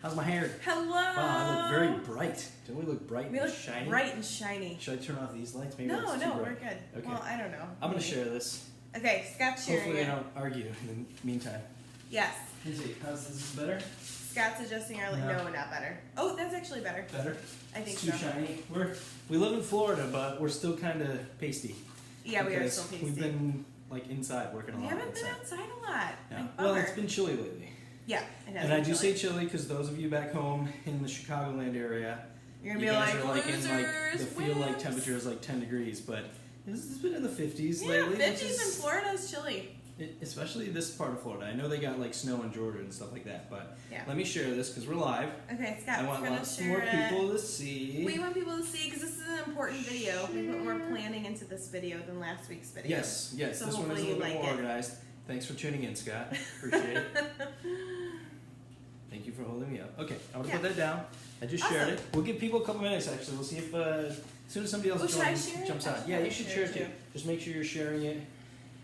How's my hair? Hello. Wow, I look very bright. Don't we look bright and shiny? Bright and shiny. Should I turn off these lights? Maybe No, it's too bright. we're good. Okay. Well, I don't know. I'm going to share this. Okay, Scott's sharing Hopefully it. I don't argue in the meantime. Yes. Let's see. How's this better? Scott's adjusting our light. No, not better. Oh, that's actually better. Better? I think it's too shiny. We live in Florida, but we're still kind of pasty. Yeah, we are still pasty. We've been like inside working a lot. We haven't been outside a lot. Yeah. Like, well, it's been chilly lately. Yeah, it has. And I do say chilly because those of you back home in the Chicagoland area, you're gonna you be guys like, are like in like the feel like wimps. temperature is like 10 degrees, but it's been in the 50s Yeah, lately. 50s in Florida is chilly. Especially this part of Florida. I know they got like snow in Georgia and stuff like that, but yeah. Let me share this because we're live. Okay, Scott's I want gonna lots share more people to see. We want people to see because this is an important video. We put more planning into this video than last week's video. Yes. So This one is a little bit more organized. Thanks for tuning in, Scott. Appreciate it. Thank you for holding me up. Okay, I'm going to put that down. I just shared it. We'll give people a couple minutes, actually. We'll see if as soon as somebody else jumps on. Yeah, you should share it too. Just make sure you're sharing it.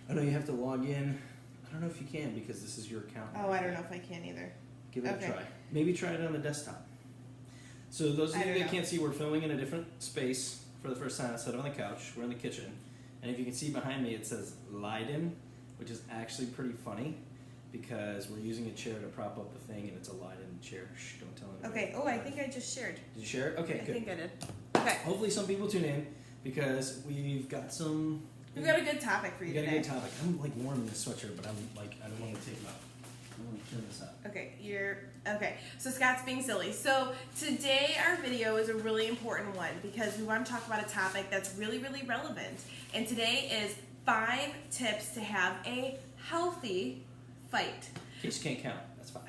I know you have to log in. I don't know if you can because this is your account. Oh, I don't know if I can either. Give it a try. Maybe try it on the desktop. So those of you that can't see, we're filming in a different space for the first time instead of on the couch. We're in the kitchen. And if you can see behind me, it says Leiden, which is actually pretty funny because we're using a chair to prop up the thing and it's a Leiden chair. Shh, don't tell anybody. Okay. Oh, I think I just shared. Did you share it? Okay, good. I think I did. Okay. Hopefully some people tune in because we've got some... We've got a good topic for you today. We've got a good topic. I'm like warm in this sweatshirt, but I'm like, I don't want to take it off. I want to turn this up. Okay. So Scott's being silly. So today our video is a really important one because we want to talk about a topic that's really, really relevant. And today is 5 tips to have a healthy fight. In case you can't count, that's 5.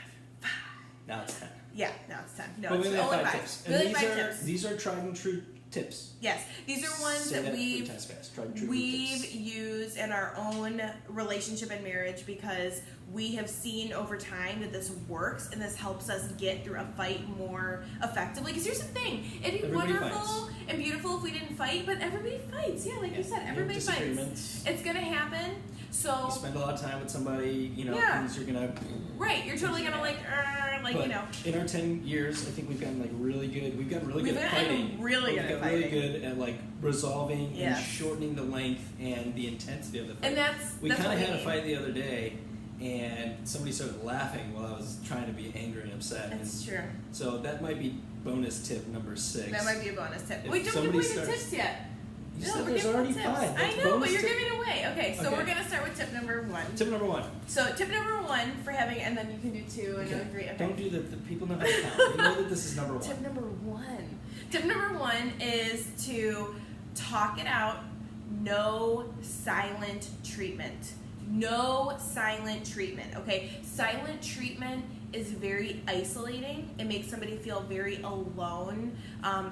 Now it's 10. Yeah, now it's 10. No, but it's we only have 5 tips. We only 5 tips. These are tried and true tips. Yes, these are ones that we've used in our own relationship and marriage because we have seen over time that this works and this helps us get through a fight more effectively. Because here's the thing, it'd be wonderful and beautiful if we didn't fight, but everybody fights. Yeah, like you said, everybody fights. It's going to happen. So you spend a lot of time with somebody, you know, things you're gonna. Right, you're totally gonna like, but you know. In our 10 years, I think we've gotten like really good. We've gotten really good at fighting. Really good at like resolving and shortening the length and the intensity of the fight. And we kind of had a fight the other day, and somebody started laughing while I was trying to be angry and upset. That's true. So that might be bonus tip number 6. That might be a bonus tip. Wait, don't give away the tips yet. You said there's already 5. I know, but you're giving away. Okay, so we're gonna start with tip number 1. Tip number 1. So tip number 1 for having, and then you can do 2 and 3. Okay. Don't do that. The people know how to count. They know that this is number 1. Tip number 1. Tip number 1 is to talk it out. No silent treatment. No silent treatment. Okay, silent treatment is very isolating. It makes somebody feel very alone,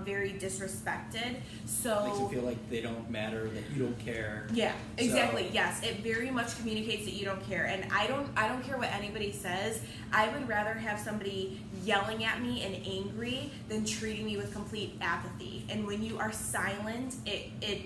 very disrespected. So it makes them feel like they don't matter, that you don't care. Yeah, exactly. So, yes, it very much communicates that you don't care. And I don't care what anybody says. I would rather have somebody yelling at me and angry than treating me with complete apathy. And when you are silent, it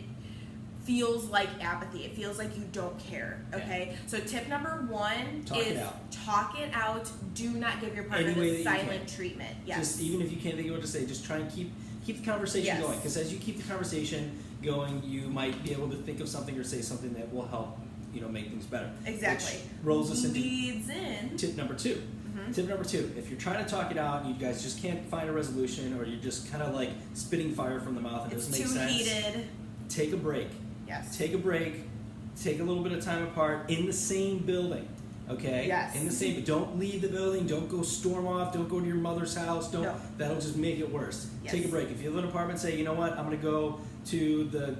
feels like apathy. It feels like you don't care. Okay? So tip number 1 is talk it out. Do not give your partner the silent treatment. Yes. Just even if you can't think of what to say, just try and keep the conversation going. Because as you keep the conversation going, you might be able to think of something or say something that will help, make things better. Exactly. Which rolls us into tip number 2. Mm-hmm. Tip number 2, if you're trying to talk it out and you guys just can't find a resolution, or you're just kind of like spitting fire from the mouth and it doesn't make sense. It's too heated. Take a break. Yes. Take a break. Take a little bit of time apart in the same building. Okay? Yes. In the same, but don't leave the building. Don't go storm off. Don't go to your mother's house. That'll just make it worse. Yes. Take a break. If you live in an apartment, say, you know what, I'm going to go to the,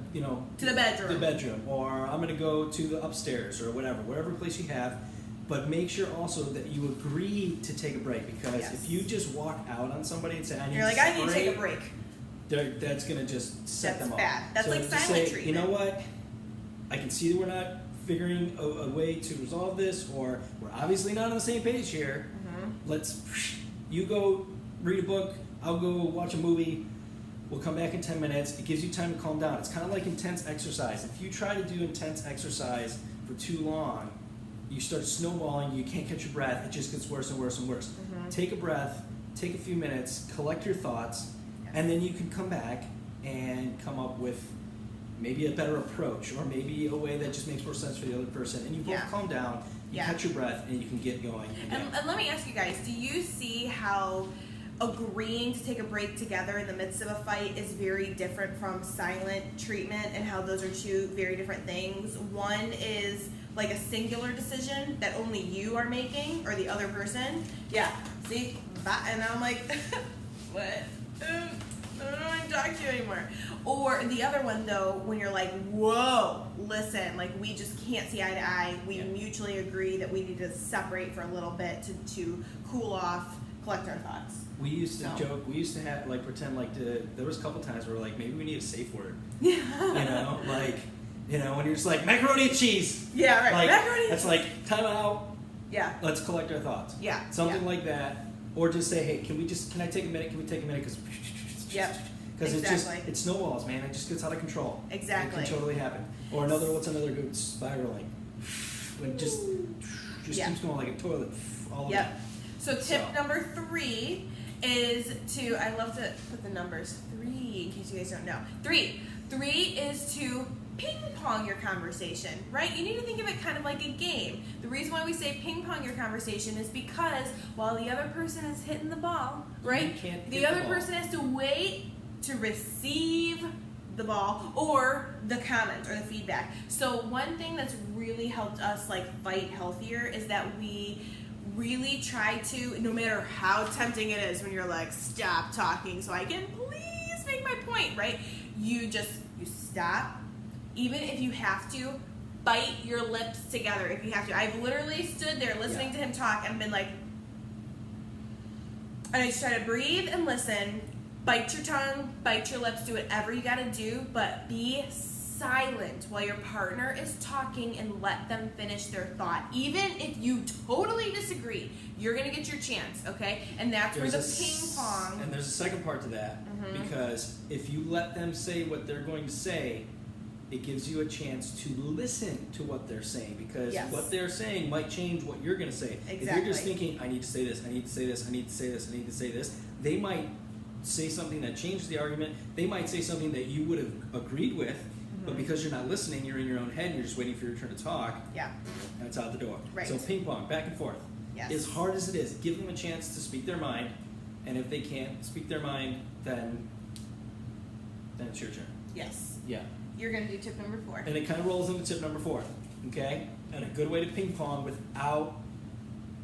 to the bedroom. The bedroom, or I'm going to go to the upstairs, or whatever place you have. But make sure also that you agree to take a break, because if you just walk out on somebody and say, I need to take a break. That's going to just set them off. That's bad. That's like silent treatment. You know what? I can see that we're not figuring a way to resolve this, or we're obviously not on the same page here. Mm-hmm. You go read a book, I'll go watch a movie, we'll come back in 10 minutes. It gives you time to calm down. It's kind of like intense exercise. If you try to do intense exercise for too long, you start snowballing, you can't catch your breath, it just gets worse and worse and worse. Mm-hmm. Take a breath, take a few minutes, collect your thoughts, and then you can come back and come up with maybe a better approach, or maybe a way that just makes more sense for the other person. And you both calm down, you catch your breath, and you can get going. And let me ask you guys, do you see how agreeing to take a break together in the midst of a fight is very different from silent treatment, and how those are two very different things? One is like a singular decision that only you are making, or the other person. See? And I'm like, what? I don't want to talk to you anymore. Or the other one, though, when you're like, whoa, listen, like, we just can't see eye to eye. We mutually agree that we need to separate for a little bit to cool off, collect our thoughts. We used to joke, we used to have, like, pretend like there was a couple times where, like, maybe we need a safe word. Yeah. When you're just like, macaroni and cheese. Yeah, right. Like, macaroni and that's cheese. like, time out. Yeah. Let's collect our thoughts. Yeah. Something like that. Or just say, hey, can I take a minute? Can we take a minute? Because it snowballs, man. It just gets out of control. Exactly. It can totally happen. Or what's another good? Spiraling. When it just keeps going like a toilet all over. So tip number 3 is to, I love to put the numbers 3 in case you guys don't know. 3 is to ping pong your conversation, right? You need to think of it kind of like a game. The reason why we say ping pong your conversation is because while the other person is hitting the ball, right? The other person has to wait to receive the ball or the comment or the feedback. So one thing that's really helped us like fight healthier is that we really try to, no matter how tempting it is when you're like, stop talking so I can please make my point, right? You stop. Even if you have to, bite your lips together if you have to. I've literally stood there listening to him talk and been like, and I just try to breathe and listen, bite your tongue, bite your lips, do whatever you gotta do, but be silent while your partner is talking and let them finish their thought. Even if you totally disagree, you're gonna get your chance, okay? And that's where the ping pong. And there's a second part to that, because if you let them say what they're going to say, it gives you a chance to listen to what they're saying, because what they're saying might change what you're going to say. Exactly. If you're just thinking, I need to say this, I need to say this, I need to say this, I need to say this, they might say something that changes the argument. They might say something that you would have agreed with, but because you're not listening, you're in your own head and you're just waiting for your turn to talk. Yeah. And it's out the door. Right. So ping pong, back and forth. Yes. As hard as it is, give them a chance to speak their mind, and if they can't speak their mind, then it's your turn. Yes. Yeah. You're going to do tip number 4. And it kind of rolls into tip number 4, okay? And a good way to ping pong without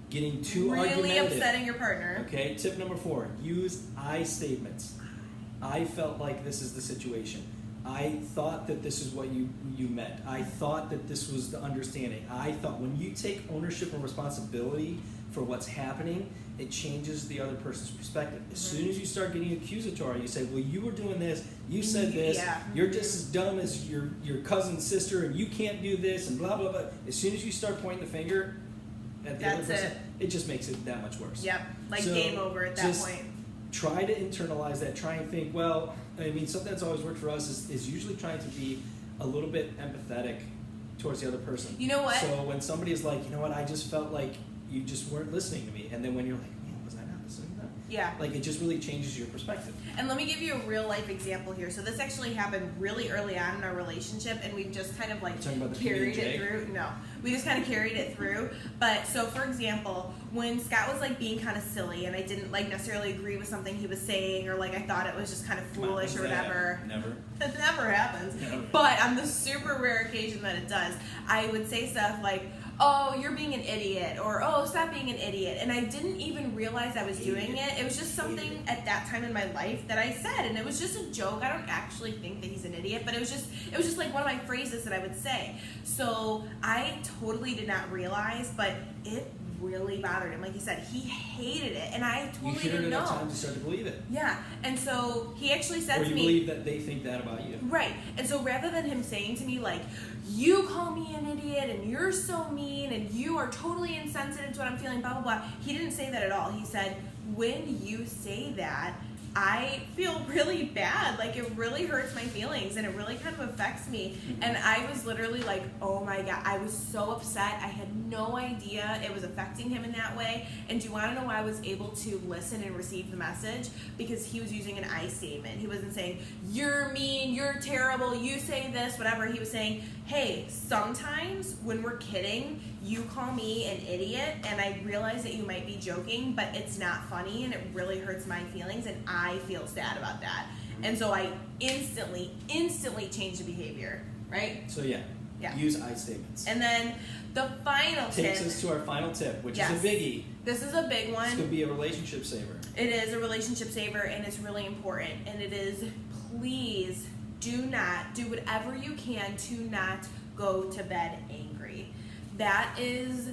getting too argumentative. Really upsetting your partner. Okay, tip number 4, use I statements. I felt like this is the situation. I thought that this is what you meant. I thought that this was the understanding. I thought, when you take ownership and responsibility for what's happening, it changes the other person's perspective. As soon as you start getting accusatory, you say, well, you were doing this, you said this, you're just as dumb as your cousin's sister, and you can't do this, and blah, blah, blah. As soon as you start pointing the finger at the other person, it just makes it that much worse. Yep, like game over at that point. Try to internalize that. Try and think, well, I mean, something that's always worked for us is usually trying to be a little bit empathetic towards the other person. You know what? So when somebody is like, you know what, I just felt like you just weren't listening to me. And then when you're like, man, was I not listening to that? Yeah. Like, it just really changes your perspective. And let me give you a real life example here. So this actually happened really early on in our relationship, and we've just kind of like carried it through. No, we just kind of carried it through. But so for example, when Scott was like being kind of silly and I didn't like necessarily agree with something he was saying, or like I thought it was just kind of foolish or whatever. Never. It never happens. Never. But on the super rare occasion that it does, I would say stuff like, oh, you're being an idiot, or oh, stop being an idiot. And I didn't even realize I was doing it. It was just something at that time in my life that I said, and it was just a joke. I don't actually think that he's an idiot, but it was just like one of my phrases that I would say. So I totally did not realize, but it really bothered him. Like you said, he hated it, and I totally didn't know. You hear it enough times, you start to believe it. Yeah, and so he actually said to me, or you believe that they think that about you. Right, and so rather than him saying to me like, you call me an idiot, and you're so mean, and you are totally insensitive to what I'm feeling, blah, blah, blah, he didn't say that at all. He said, when you say that, I feel really bad. Like, it really hurts my feelings, and it really kind of affects me. And I was literally like, oh my God, I was so upset. I had no idea it was affecting him in that way. And do you want to know why I was able to listen and receive the message? Because he was using an I statement. He wasn't saying, you're mean, you're terrible, you say this, whatever. He was saying, hey, sometimes when we're kidding, you call me an idiot, and I realize that you might be joking, but it's not funny, and it really hurts my feelings, and I feel sad about that. And so I instantly changed the behavior, right? So yeah. Use I statements. And then the final tip takes us to our final tip, which yes, is a biggie. This is a big one. This could be a relationship saver. It is a relationship saver, and it's really important. And it is, please do whatever you can to not go to bed angry. That is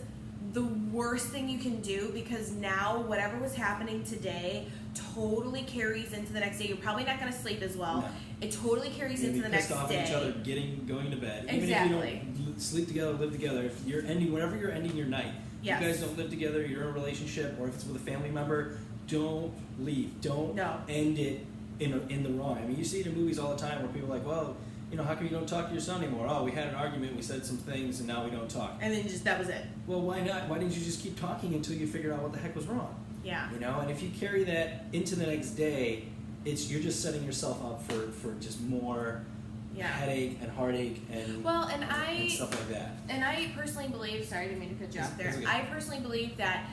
the worst thing you can do, because now whatever was happening today totally carries into the next day. You're probably not going to sleep as well. No. It totally carries into the next day. Pissed off at each other, going to bed. Exactly. Even if you don't sleep together, live together. If you're ending, whenever you're ending your night, yes, you guys don't live together, you're in a relationship, or if it's with a family member, don't leave. Don't end it in the wrong. I mean, you see it in movies all the time where people are like, well, you know, how come you don't talk to your son anymore? Oh, we had an argument, we said some things, and now we don't talk. And then that was it. Well, why not? Why didn't you just keep talking until you figured out what the heck was wrong? Yeah. You know, and if you carry that into the next day, you're just setting yourself up for just more headache and heartache and stuff like that. And I personally believe, sorry, I didn't mean to cut you off there. Okay. I personally believe that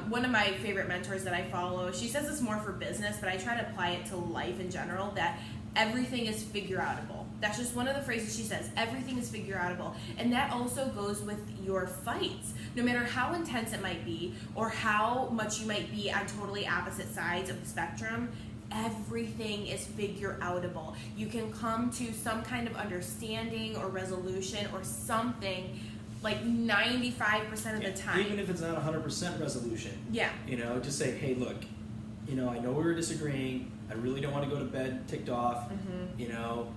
one of my favorite mentors that I follow, she says this more for business, but I try to apply it to life in general, that everything is figure-outable. That's just one of the phrases she says. Everything is figure-outable. And that also goes with your fights. No matter how intense it might be, or how much you might be on totally opposite sides of the spectrum, everything is figure-outable. You can come to some kind of understanding or resolution or something, like 95% of the time. Even if it's not 100% resolution. Yeah. You know, just say, hey, look, you know, I know we were disagreeing. I really don't want to go to bed ticked off. Mm-hmm. You know,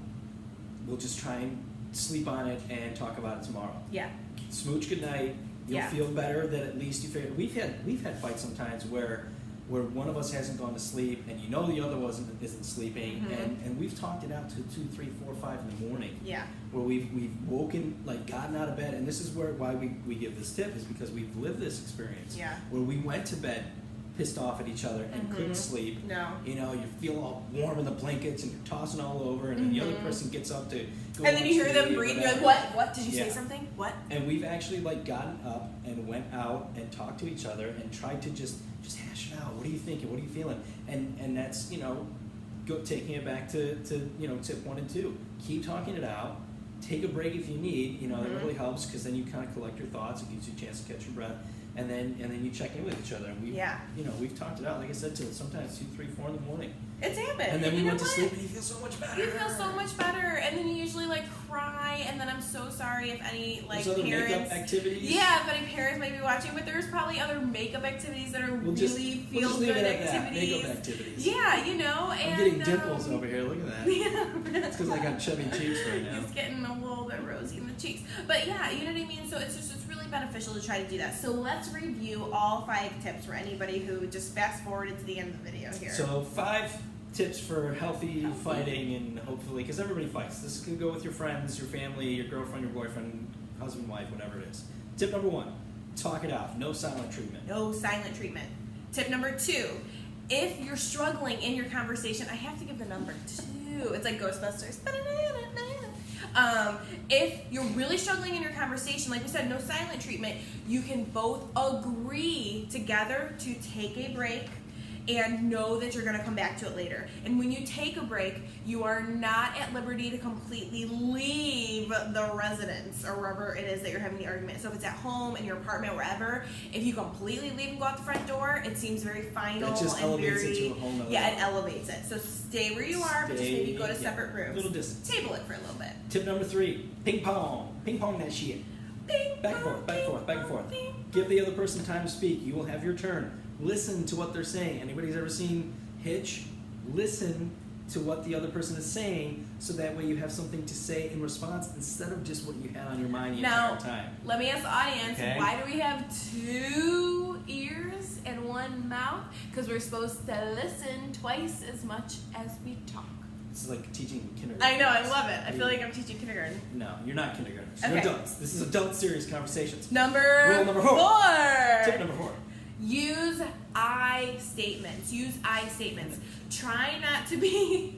we'll just try and sleep on it and talk about it tomorrow. Yeah. Smooch good night. You'll feel better that at least you figure. We've had fights sometimes where one of us hasn't gone to sleep, and you know the other isn't sleeping, mm-hmm. and we've talked it out to 2, 3, 4, 5 in the morning. Yeah. Where we've woken, like, gotten out of bed, and this is why we give this tip, is because we've lived this experience. Yeah. Where we went to bed pissed off at each other and mm-hmm. couldn't sleep. No. You know, you feel all warm in the blankets and you're tossing all over, and then the other person gets up to go. And then you hear them breathe. You're like, what? Did you say something? What? And we've actually, like, gotten up and went out and talked to each other and tried to just hash it out. What are you thinking? What are you feeling? And that's, you know, taking it back to you know, tip 1 and 2. Keep talking it out. Take a break if you need. You know, mm-hmm. that really helps, because then you kind of collect your thoughts. It gives you a chance to catch your breath. And then you check in with each other. And we've talked it out, like I said, till sometimes 2, 3, 4 in the morning. It's happened. And then we went to sleep, and you feel so much better. You feel so much better, and then you usually like cry, and then I'm so sorry if any like there's other parents. makeup activities. Yeah, if any parents might be watching, but there's probably other makeup activities that are we'll feel just good activities. Makeup activities. Yeah, you know. I'm getting dimples over here. Look at that. Yeah. It's because I got chubby cheeks right now. It's getting a little bit rosy in the cheeks, but yeah, you know what I mean. So it's really beneficial to try to do that. So let's review all 5 tips for anybody who just fast forwarded to the end of the video here. So 5 tips for healthy fighting, and hopefully, because everybody fights. This can go with your friends, your family, your girlfriend, your boyfriend, husband, wife, whatever it is. Tip number 1, talk it out. No silent treatment. No silent treatment. Tip number 2, if you're struggling in your conversation, I have to give the number 2. It's like Ghostbusters. If you're really struggling in your conversation, like we said, no silent treatment, you can both agree together to take a break and know that you're going to come back to it later. And when you take a break, you are not at liberty to completely leave the residence or wherever it is that you're having the argument. So if it's at home, in your apartment, wherever, if you completely leave and go out the front door, it seems very final. It just and elevates very, it to a whole nother yeah, level. it elevates it. So stay where you are, but just maybe go to separate rooms. A little distance. Table it for a little bit. Tip number 3, ping pong. Ping pong that shit. Back and forth, back and forth, back and forth. Give the other person time to speak. You will have your turn. Listen to what they're saying. Anybody's ever seen Hitch? Listen to what the other person is saying, so that way you have something to say in response instead of just what you had on your mind the entire time. Let me ask the audience, why do we have 2 ears and one mouth because we're supposed to listen twice as much as we talk. It's like teaching kindergarten. I know, I love it. I feel like I'm teaching kindergarten. No, you're not kindergarten. Okay. You're adults. This is adult serious conversations. Rule number 4. Tip number 4. Use I statements. Use I statements. Try not to be...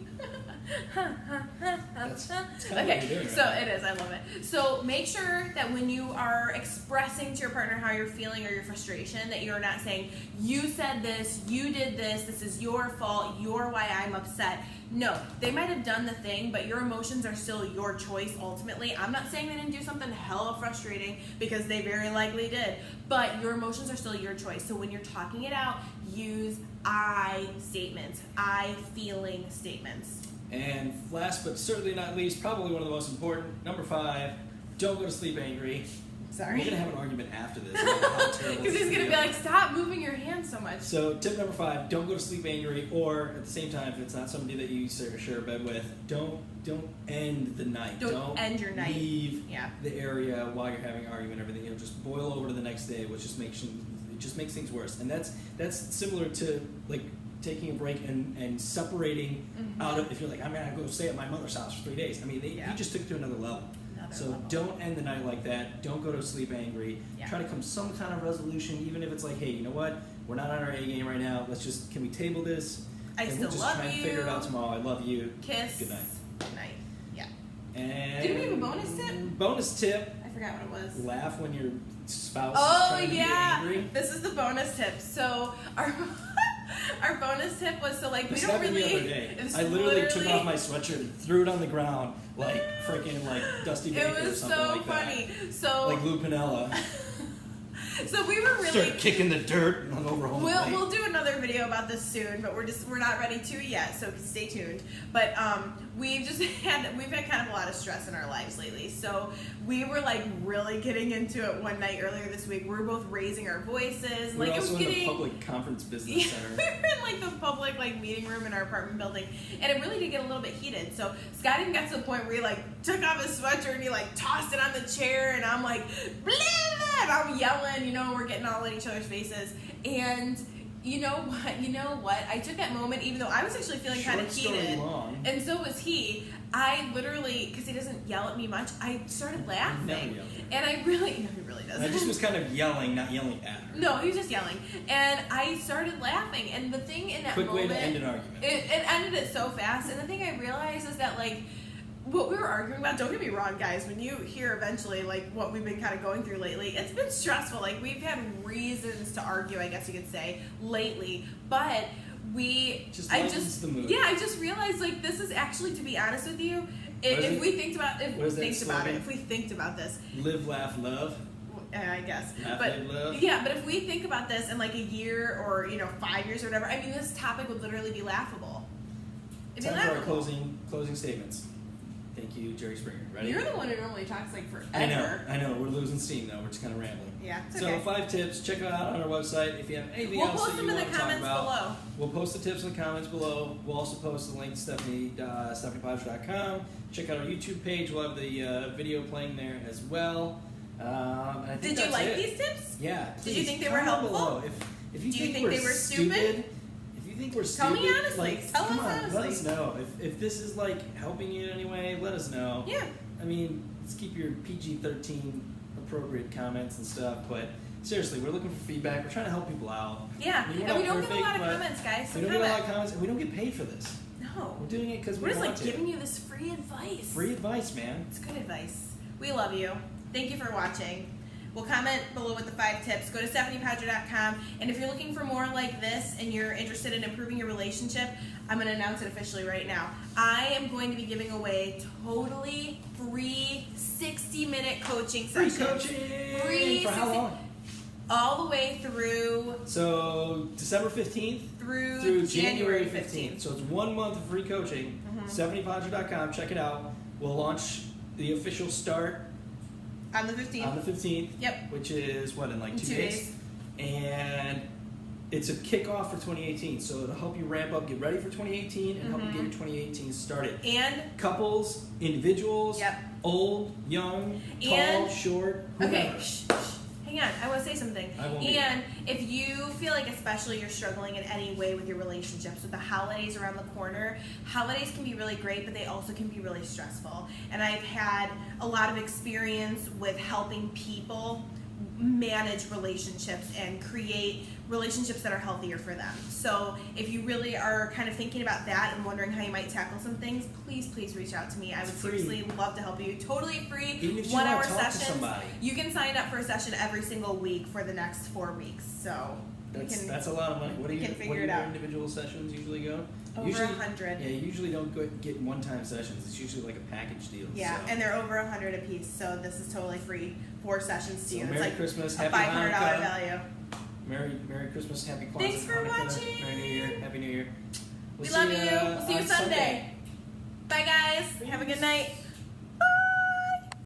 That's kind of okay, what you're doing, right? so it is. I love it. So make sure that when you are expressing to your partner how you're feeling or your frustration, that you're not saying, you said this, you did this is your fault, you're why I'm upset. No, they might have done the thing, but your emotions are still your choice ultimately. I'm not saying they didn't do something hella frustrating, because they very likely did, but your emotions are still your choice. So when you're talking it out, use I statements, I feeling statements. And last but certainly not least, probably one of the most important, number 5, don't go to sleep angry. Sorry. We're going to have an argument after this. Because he's going to be like, stop moving your hands so much. So tip number 5, don't go to sleep angry, or at the same time, if it's not somebody that you share a bed with, don't end the night. Don't end your night. Leave the area while you're having an argument and everything. It'll just boil over to the next day, which just makes things worse. And that's similar to like taking a break and separating out of, if you're like, I'm going to go stay at my mother's house for 3 days. I mean, you just took it to another level. Don't end the night like that. Don't go to sleep angry. Try to come some kind of resolution, even if it's like, hey, you know what? We're not on our A game right now. Can we table this? I still we'll just love try and you. figure it out tomorrow. I love you. Kiss. Good night. Good night. Yeah. And did we have a bonus tip? Bonus tip. I forgot what it was. Laugh when your spouse is trying to be angry. This is the bonus tip. So our bonus tip was we this don't happened really. The other day. I literally took off my sweatshirt and threw it on the ground like freaking like Dusty Baker or something like that. It was so funny. So like Lou Piniella. So we were really start kicking the dirt and over home. We'll do another video about this soon, but we're not ready to yet, so stay tuned. But we've had kind of a lot of stress in our lives lately, so we were like really getting into it one night earlier this week. We were both raising our voices. We're like also it was in getting the public conference business center. We were in like the public meeting room in our apartment building, and it really did get a little bit heated. So Scott even got to the point where he took off his sweatshirt and he tossed it on the chair, and I'm like, blah, blah, and I'm yelling, we're getting all in each other's faces. And you know what? I took that moment, even though I was actually feeling kind of heated, and so was he. I literally, because he doesn't yell at me much, I started laughing. And he really doesn't. I just was kind of yelling, not yelling at her. No, he was just yelling. And I started laughing. And the thing in that moment... Quick way to end an argument. It ended it so fast. And the thing I realized is that, what we were arguing about, don't get me wrong, guys, when you hear eventually, what we've been kind of going through lately, it's been stressful. We've had reasons to argue, I guess you could say, lately. But... I just realized this is actually, to be honest with you, if we think about this, live, laugh, love. I guess, laugh, but love. Yeah, but if we think about this in a year or 5 years or whatever, I mean, this topic would literally be laughable. Time for our closing statements. Thank you, Jerry Springer. Ready? You're the one who normally talks forever. I know. We're losing steam though. We're just kind of rambling. Yeah. So okay. 5 tips. Check it out on our website. If you have anything else that you want to talk about, below. We'll post the tips in the comments below. We'll also post the link to StephaniePodge.com. Check out our YouTube page. We'll have the video playing there as well. Did you like these tips? Yeah. Did you think they were helpful? If you Do you think they were stupid? If you think we're stupid, tell me honestly. Tell us honestly. Let us know. If this is helping you in any way, let us know. Yeah. I mean, let's keep your PG-13 appropriate comments and stuff, but seriously, we're looking for feedback. We're trying to help people out. Yeah, and we don't get a lot of comments, guys. We don't get a lot of comments, and we don't get paid for this. No. We're doing it because we're want just giving you this free advice. Free advice, man. It's good advice. We love you. Thank you for watching. We'll comment below with the 5 tips. Go to StephaniePodger.com, and if you're looking for more like this and you're interested in improving your relationship, I'm going to announce it officially right now. I am going to be giving away totally free 60-minute coaching sessions. Free coaching! Free for how long? All the way through... So, December 15th? Through January 15th. So it's 1 month of free coaching. StephaniePodger.com. Check it out. We'll launch the official start... On the 15th. On the 15th. Yep. Which is, in 2 days? And it's a kickoff for 2018. So it'll help you ramp up, get ready for 2018, and help you get your 2018 started. And couples, individuals, old, young, tall, short, whoever. Okay, shh. hang on, I want to say something. And if you feel like especially you're struggling in any way with your relationships, with the holidays around the corner, holidays can be really great, but they also can be really stressful. And I've had a lot of experience with helping people manage relationships and create relationships that are healthier for them. So if you really are kind of thinking about that and wondering how you might tackle some things, please reach out to me. I would seriously love to help you. Totally free. Even if you 1 hour want to talk sessions. to somebody. You can sign up for a session every single week for the next 4 weeks. So that's a lot of money. What do your individual sessions usually go? Over 100. Yeah, you usually don't get one-time sessions. It's usually like a package deal. Yeah, so. and they're over 100 a piece, so this is totally free. 4 sessions to you. Merry Christmas, a Happy $500 Hanukkah. Value. Merry Christmas, Happy Kwanzaa. Thanks for Hanukkah, watching. Merry New Year, Happy New Year. We love you. We'll see you Sunday. Bye guys. Have a good night.